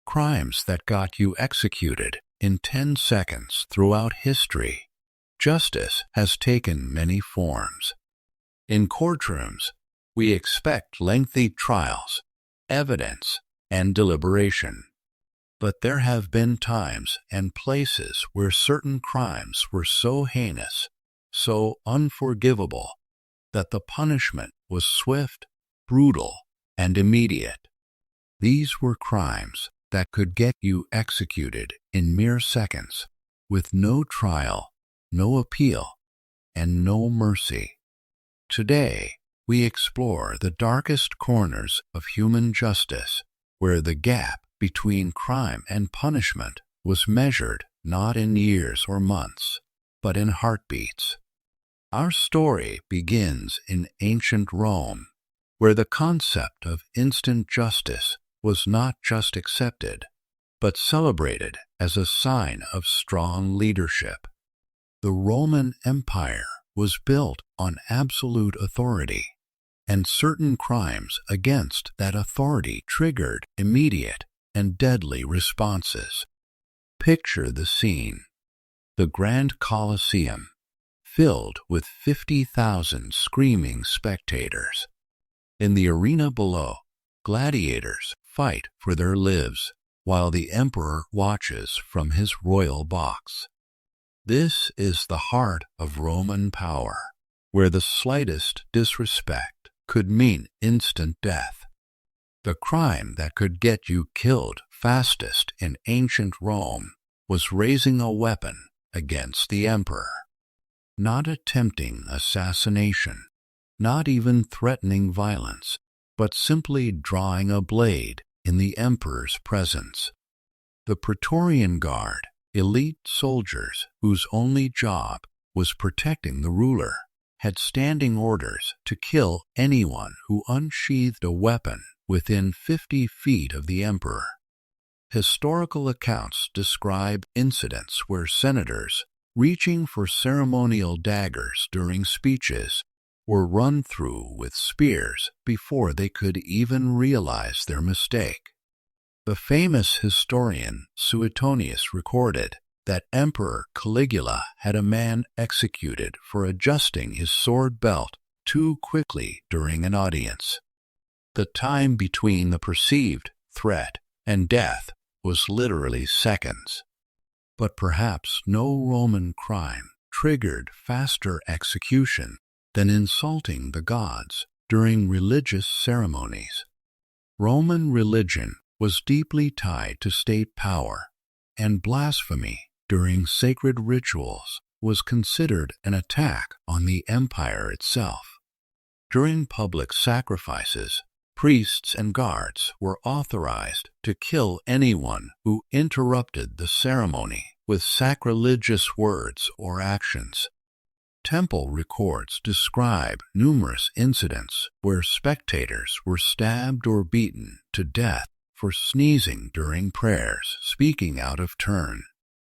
crimes that got you executed in 10 seconds throughout history. Justice has taken many forms. In courtrooms, we expect lengthy trials, evidence, and deliberation. But there have been times and places where certain crimes were so heinous, so unforgivable, that the punishment was swift, brutal, and immediate. These were crimes that could get you executed in mere seconds, with no trial, no appeal, and no mercy. Today, we explore the darkest corners of human justice, where the gap between crime and punishment was measured not in years or months, but in heartbeats. Our story begins in ancient Rome, where the concept of instant justice was not just accepted, but celebrated as a sign of strong leadership. The Roman Empire was built on absolute authority, and certain crimes against that authority triggered immediate and deadly responses. Picture the scene: the Grand Colosseum, filled with 50,000 screaming spectators. In the arena below, gladiators fight for their lives, while the emperor watches from his royal box. This is the heart of Roman power, where the slightest disrespect could mean instant death. The crime that could get you killed fastest in ancient Rome was raising a weapon against the emperor. Not attempting assassination, not even threatening violence, but simply drawing a blade in the emperor's presence. The Praetorian Guard, elite soldiers whose only job was protecting the ruler, had standing orders to kill anyone who unsheathed a weapon within 50 feet of the emperor. Historical accounts describe incidents where senators, reaching for ceremonial daggers during speeches, were run through with spears before they could even realize their mistake. The famous historian Suetonius recorded that Emperor Caligula had a man executed for adjusting his sword belt too quickly during an audience. The time between the perceived threat and death was literally seconds. But perhaps no Roman crime triggered faster execution than insulting the gods during religious ceremonies. Roman religion was deeply tied to state power, and blasphemy during sacred rituals was considered an attack on the empire itself. During public sacrifices, priests and guards were authorized to kill anyone who interrupted the ceremony with sacrilegious words or actions. Temple records describe numerous incidents where spectators were stabbed or beaten to death for sneezing during prayers, speaking out of turn,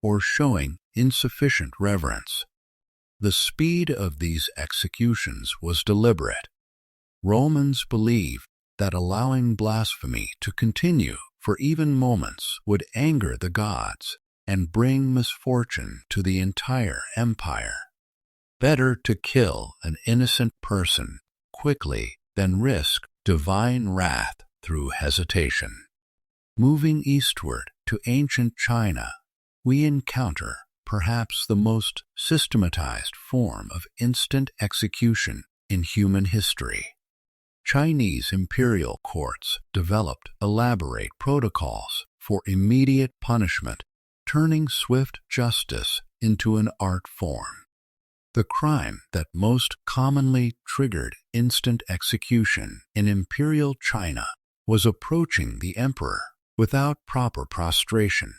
or showing insufficient reverence. The speed of these executions was deliberate. Romans believed that allowing blasphemy to continue for even moments would anger the gods and bring misfortune to the entire empire. Better to kill an innocent person quickly than risk divine wrath through hesitation. Moving eastward to ancient China, we encounter perhaps the most systematized form of instant execution in human history. Chinese imperial courts developed elaborate protocols for immediate punishment, turning swift justice into an art form. The crime that most commonly triggered instant execution in imperial China was approaching the emperor without proper prostration.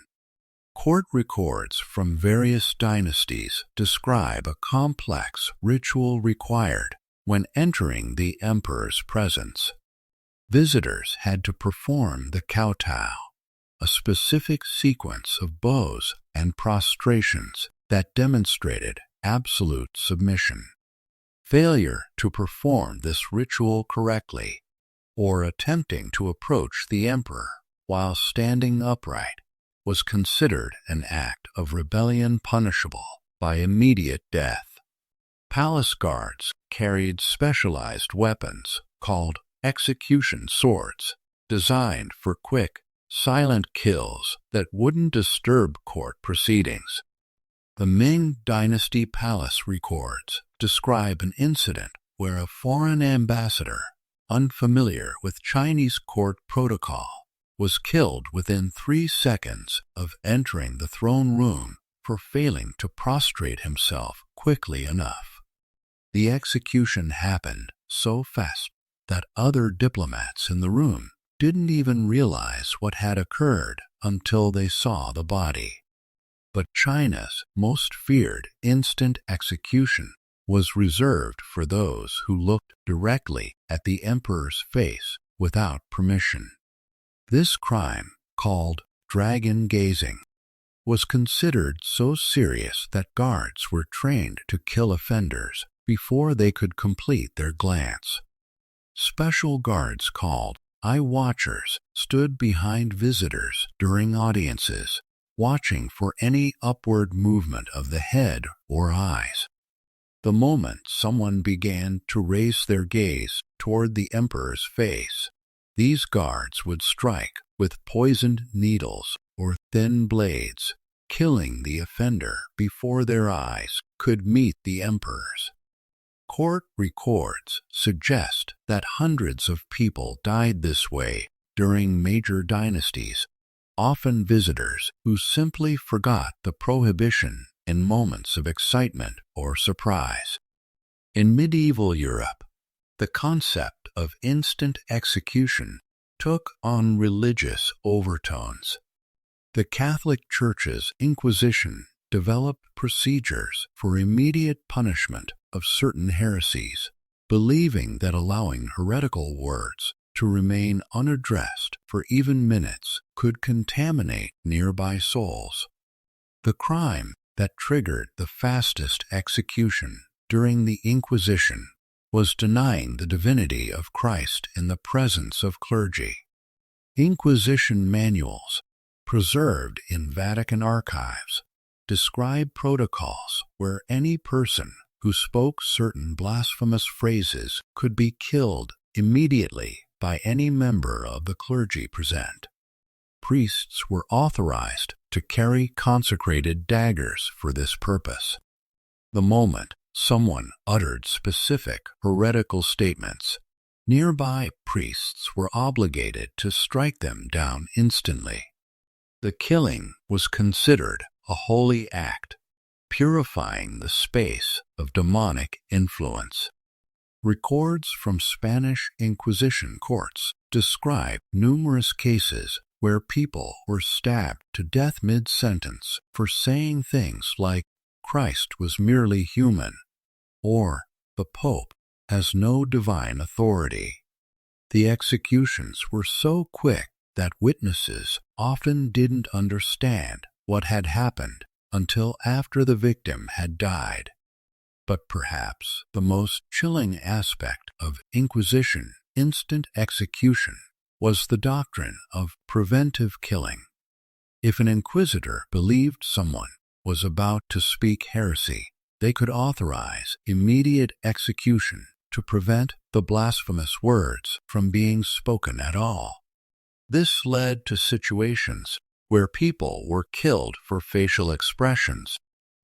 Court records from various dynasties describe a complex ritual required when entering the emperor's presence. Visitors had to perform the kowtow, a specific sequence of bows and prostrations that demonstrated absolute submission. Failure to perform this ritual correctly, or attempting to approach the emperor, while standing upright was considered an act of rebellion punishable by immediate death. Palace guards carried specialized weapons called execution swords, designed for quick, silent kills that wouldn't disturb court proceedings. The Ming Dynasty palace records describe an incident where a foreign ambassador, unfamiliar with Chinese court protocol, was killed within 3 seconds of entering the throne room for failing to prostrate himself quickly enough. The execution happened so fast that other diplomats in the room didn't even realize what had occurred until they saw the body. But China's most feared instant execution was reserved for those who looked directly at the emperor's face without permission. This crime, called dragon gazing, was considered so serious that guards were trained to kill offenders before they could complete their glance. Special guards called eye watchers stood behind visitors during audiences, watching for any upward movement of the head or eyes. The moment someone began to raise their gaze toward the emperor's face, these guards would strike with poisoned needles or thin blades, killing the offender before their eyes could meet the emperor's. Court records suggest that hundreds of people died this way during major dynasties, often visitors who simply forgot the prohibition in moments of excitement or surprise. In medieval Europe, the concept of instant execution took on religious overtones. The Catholic Church's Inquisition developed procedures for immediate punishment of certain heresies, believing that allowing heretical words to remain unaddressed for even minutes could contaminate nearby souls. The crime that triggered the fastest execution during the Inquisition was denying the divinity of Christ in the presence of clergy. Inquisition manuals, preserved in Vatican archives, describe protocols where any person who spoke certain blasphemous phrases could be killed immediately by any member of the clergy present. Priests were authorized to carry consecrated daggers for this purpose. The moment someone uttered specific heretical statements, nearby priests were obligated to strike them down instantly. The killing was considered a holy act, purifying the space of demonic influence. Records from Spanish Inquisition courts describe numerous cases where people were stabbed to death mid-sentence for saying things like, "Christ was merely human," or "The Pope has no divine authority." The executions were so quick that witnesses often didn't understand what had happened until after the victim had died. But perhaps the most chilling aspect of Inquisition instant execution was the doctrine of preventive killing. If an inquisitor believed someone was about to speak heresy, they could authorize immediate execution to prevent the blasphemous words from being spoken at all. This led to situations where people were killed for facial expressions,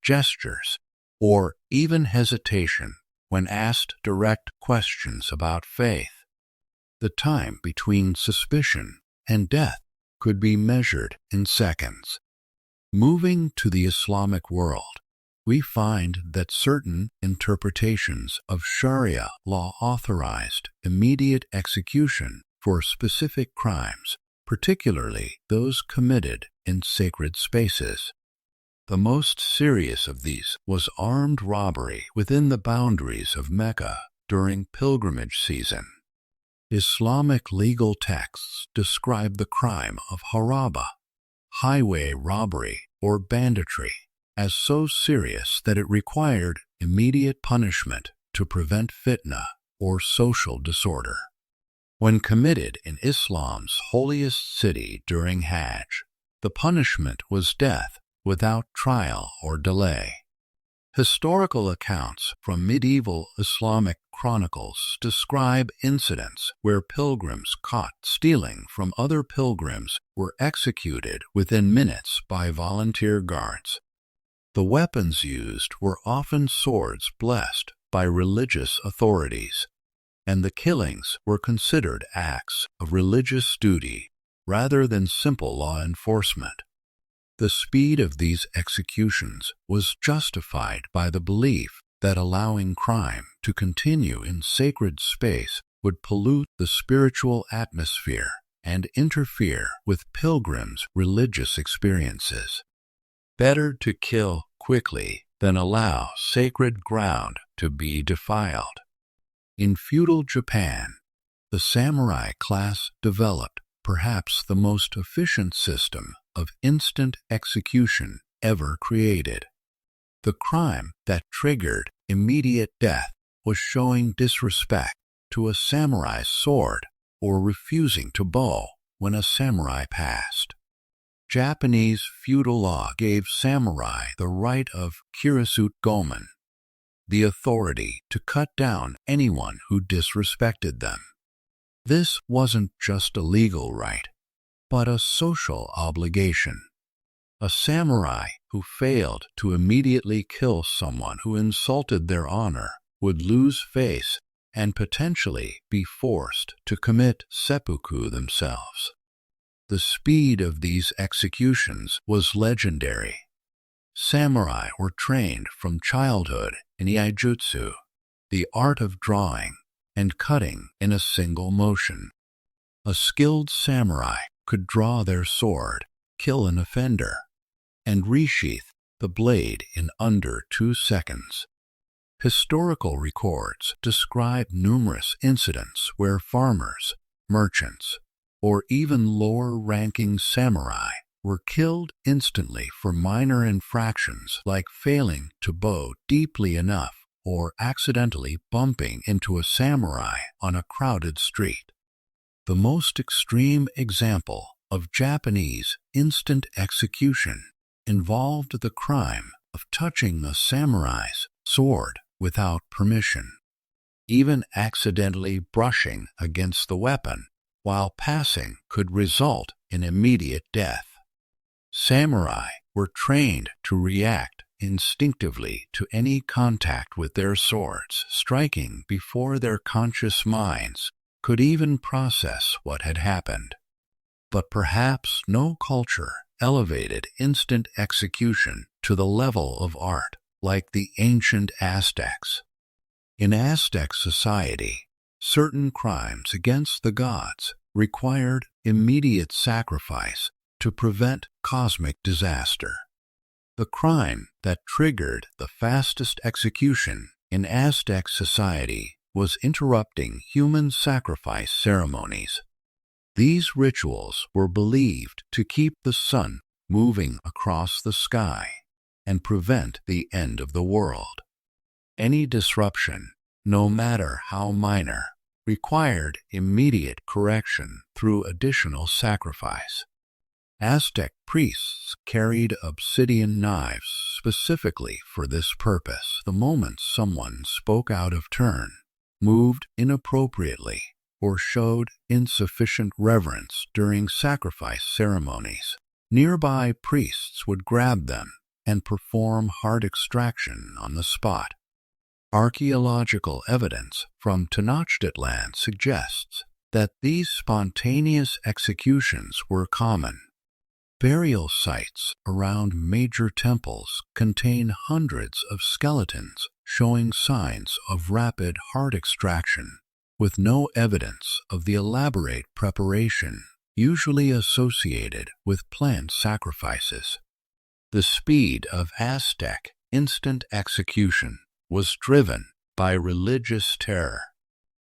gestures, or even hesitation when asked direct questions about faith. The time between suspicion and death could be measured in seconds. Moving to the Islamic world, we find that certain interpretations of Sharia law authorized immediate execution for specific crimes, particularly those committed in sacred spaces. The most serious of these was armed robbery within the boundaries of Mecca during pilgrimage season. Islamic legal texts describe the crime of haraba, highway robbery or banditry, as so serious that it required immediate punishment to prevent fitna or social disorder. When committed in Islam's holiest city during Hajj, the punishment was death without trial or delay. Historical accounts from medieval Islamic chronicles describe incidents where pilgrims caught stealing from other pilgrims were executed within minutes by volunteer guards. The weapons used were often swords blessed by religious authorities, and the killings were considered acts of religious duty rather than simple law enforcement. The speed of these executions was justified by the belief that allowing crime to continue in sacred space would pollute the spiritual atmosphere and interfere with pilgrims' religious experiences. Better to kill quickly than allow sacred ground to be defiled. In feudal Japan, the samurai class developed perhaps the most efficient system of instant execution ever created. The crime that triggered immediate death was showing disrespect to a samurai's sword or refusing to bow when a samurai passed. Japanese feudal law gave samurai the right of kiratsute gomen, the authority to cut down anyone who disrespected them. This wasn't just a legal right, but a social obligation. A samurai who failed to immediately kill someone who insulted their honor would lose face and potentially be forced to commit seppuku themselves. The speed of these executions was legendary. Samurai were trained from childhood in iaijutsu, the art of drawing and cutting in a single motion. A skilled samurai could draw their sword, kill an offender, and resheath the blade in under 2 seconds. Historical records describe numerous incidents where farmers, merchants, or even lower-ranking samurai were killed instantly for minor infractions like failing to bow deeply enough or accidentally bumping into a samurai on a crowded street. The most extreme example of Japanese instant execution involved the crime of touching a samurai's sword without permission. Even accidentally brushing against the weapon while passing could result in immediate death. Samurai were trained to react instinctively to any contact with their swords, striking before their conscious minds could even process what had happened. But perhaps no culture elevated instant execution to the level of art like the ancient Aztecs. In Aztec society, certain crimes against the gods required immediate sacrifice to prevent cosmic disaster. The crime that triggered the fastest execution in Aztec society was interrupting human sacrifice ceremonies. These rituals were believed to keep the sun moving across the sky and prevent the end of the world. Any disruption, no matter how minor, required immediate correction through additional sacrifice. Aztec priests carried obsidian knives specifically for this purpose. The moment someone spoke out of turn, moved inappropriately, or showed insufficient reverence during sacrifice ceremonies, nearby priests would grab them and perform heart extraction on the spot. Archaeological evidence from Tenochtitlan suggests that these spontaneous executions were common. Burial sites around major temples contain hundreds of skeletons showing signs of rapid heart extraction, with no evidence of the elaborate preparation usually associated with plant sacrifices. The speed of Aztec instant execution was driven by religious terror.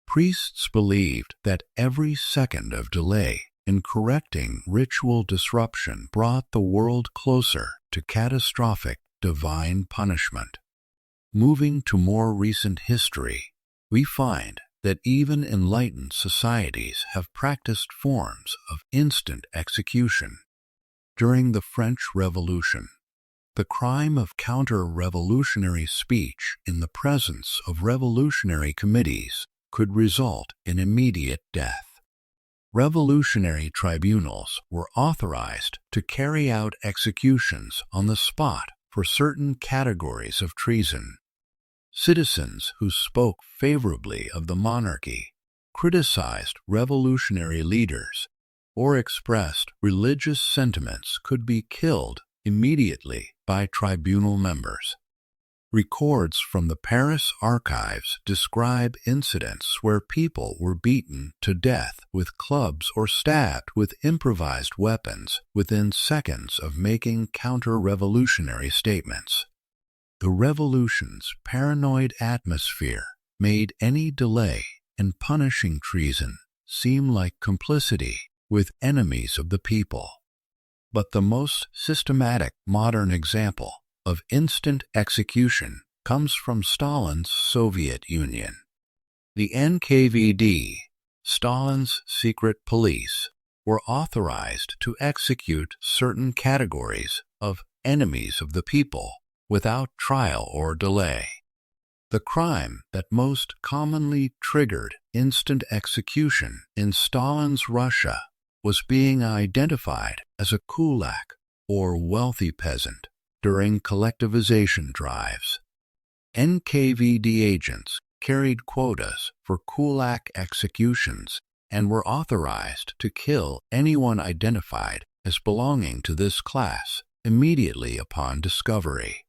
Priests believed that every second of delay in correcting ritual disruption brought the world closer to catastrophic divine punishment. Moving to more recent history, we find that even enlightened societies have practiced forms of instant execution. During the French Revolution, the crime of counter-revolutionary speech in the presence of revolutionary committees could result in immediate death. Revolutionary tribunals were authorized to carry out executions on the spot for certain categories of treason. Citizens who spoke favorably of the monarchy, criticized revolutionary leaders, or expressed religious sentiments could be killed immediately by tribunal members. Records from the Paris archives describe incidents where people were beaten to death with clubs or stabbed with improvised weapons within seconds of making counter-revolutionary statements. The revolution's paranoid atmosphere made any delay in punishing treason seem like complicity with enemies of the people. But the most systematic modern example of instant execution comes from Stalin's Soviet Union. The NKVD, Stalin's secret police, were authorized to execute certain categories of enemies of the people without trial or delay. The crime that most commonly triggered instant execution in Stalin's Russia was being identified as a kulak, or wealthy peasant, during collectivization drives. NKVD agents carried quotas for kulak executions and were authorized to kill anyone identified as belonging to this class immediately upon discovery.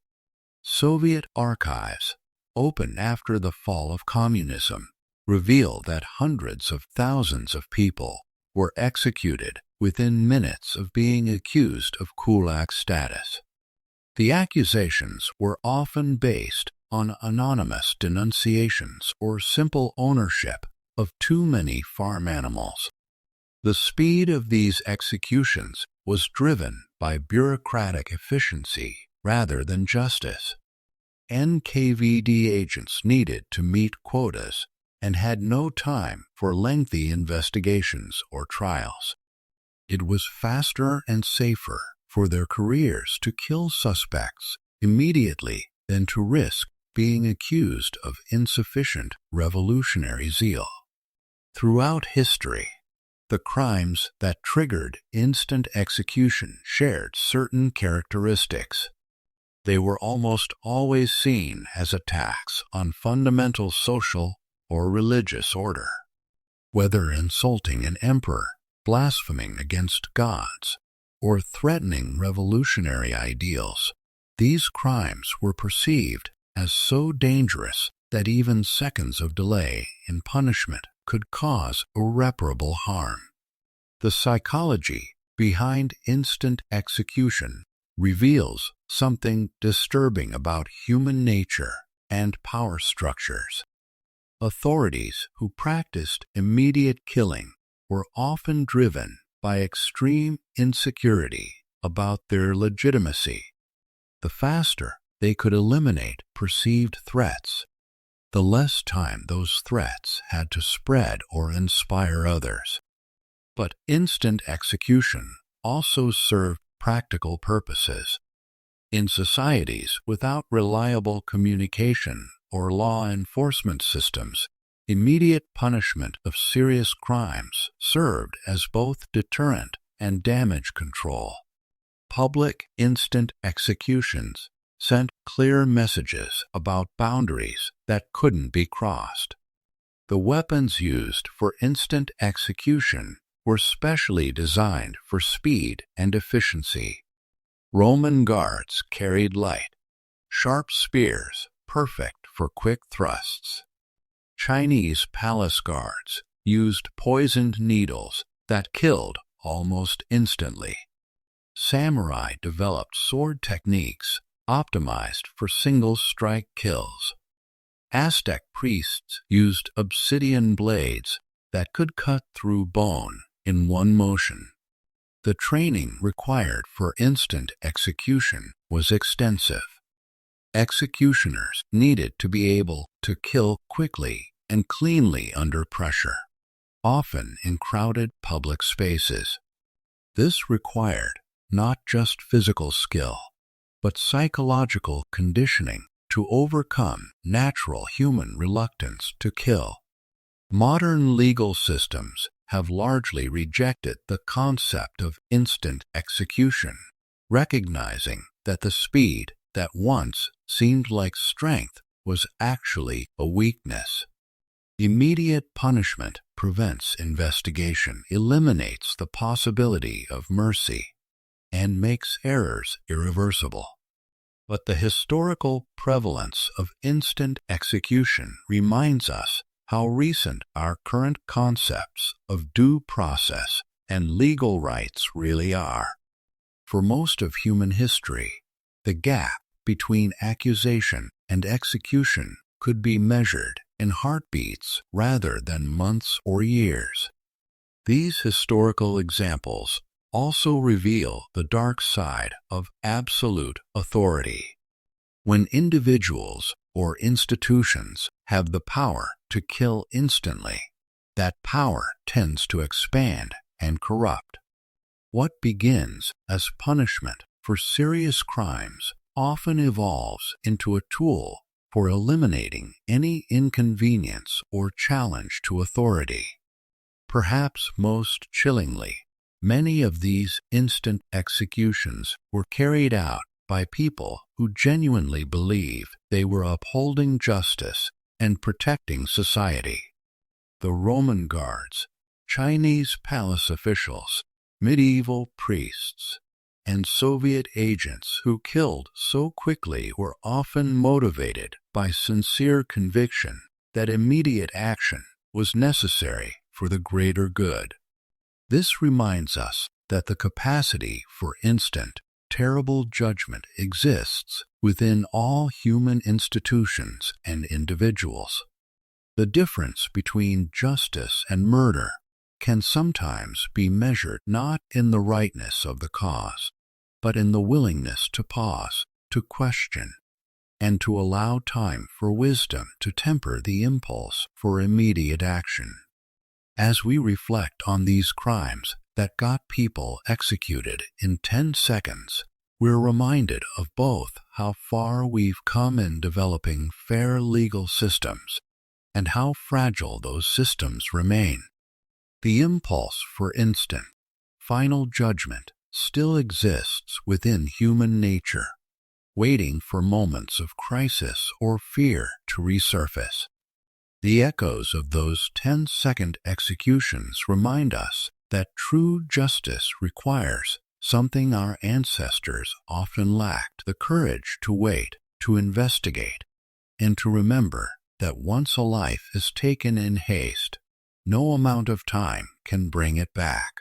Soviet archives, open after the fall of communism, reveal that hundreds of thousands of people were executed within minutes of being accused of kulak status. The accusations were often based on anonymous denunciations or simple ownership of too many farm animals. The speed of these executions was driven by bureaucratic efficiency rather than justice. NKVD agents needed to meet quotas and had no time for lengthy investigations or trials. It was faster and safer for their careers to kill suspects immediately than to risk being accused of insufficient revolutionary zeal. Throughout history, the crimes that triggered instant execution shared certain characteristics. They were almost always seen as attacks on fundamental social or religious order. Whether insulting an emperor, blaspheming against gods, or threatening revolutionary ideals, these crimes were perceived as so dangerous that even seconds of delay in punishment could cause irreparable harm. The psychology behind instant execution reveals something disturbing about human nature and power structures. Authorities who practiced immediate killing were often driven by extreme insecurity about their legitimacy. The faster they could eliminate perceived threats, the less time those threats had to spread or inspire others. But instant execution also served practical purposes. In societies without reliable communication or law enforcement systems, immediate punishment of serious crimes served as both deterrent and damage control. Public instant executions sent clear messages about boundaries that couldn't be crossed. The weapons used for instant execution were specially designed for speed and efficiency. Roman guards carried light, sharp spears perfect for quick thrusts. Chinese palace guards used poisoned needles that killed almost instantly. Samurai developed sword techniques optimized for single-strike kills. Aztec priests used obsidian blades that could cut through bone in one motion. The training required for instant execution was extensive. Executioners needed to be able to kill quickly and cleanly under pressure, often in crowded public spaces. This required not just physical skill, but psychological conditioning to overcome natural human reluctance to kill. Modern legal systems have largely rejected the concept of instant execution, recognizing that the speed that once seemed like strength was actually a weakness. Immediate punishment prevents investigation, eliminates the possibility of mercy, and makes errors irreversible. But the historical prevalence of instant execution reminds us how recent our current concepts of due process and legal rights really are. For most of human history, the gap between accusation and execution could be measured in heartbeats rather than months or years. These historical examples also reveal the dark side of absolute authority. When individuals or institutions have the power to kill instantly, that power tends to expand and corrupt. What begins as punishment for serious crimes often evolves into a tool for eliminating any inconvenience or challenge to authority. Perhaps most chillingly, many of these instant executions were carried out by people who genuinely believe they were upholding justice and protecting society. The Roman guards, Chinese palace officials, medieval priests, and Soviet agents who killed so quickly were often motivated by sincere conviction that immediate action was necessary for the greater good. This reminds us that the capacity for instant, terrible judgment exists within all human institutions and individuals. The difference between justice and murder can sometimes be measured not in the rightness of the cause, but in the willingness to pause, to question, and to allow time for wisdom to temper the impulse for immediate action. As we reflect on these crimes that got people executed in 10 seconds, we're reminded of both how far we've come in developing fair legal systems and how fragile those systems remain. The impulse for instant, final judgment still exists within human nature, waiting for moments of crisis or fear to resurface. The echoes of those 10-second executions remind us that true justice requires something our ancestors often lacked: the courage to wait, to investigate, and to remember that once a life is taken in haste, no amount of time can bring it back.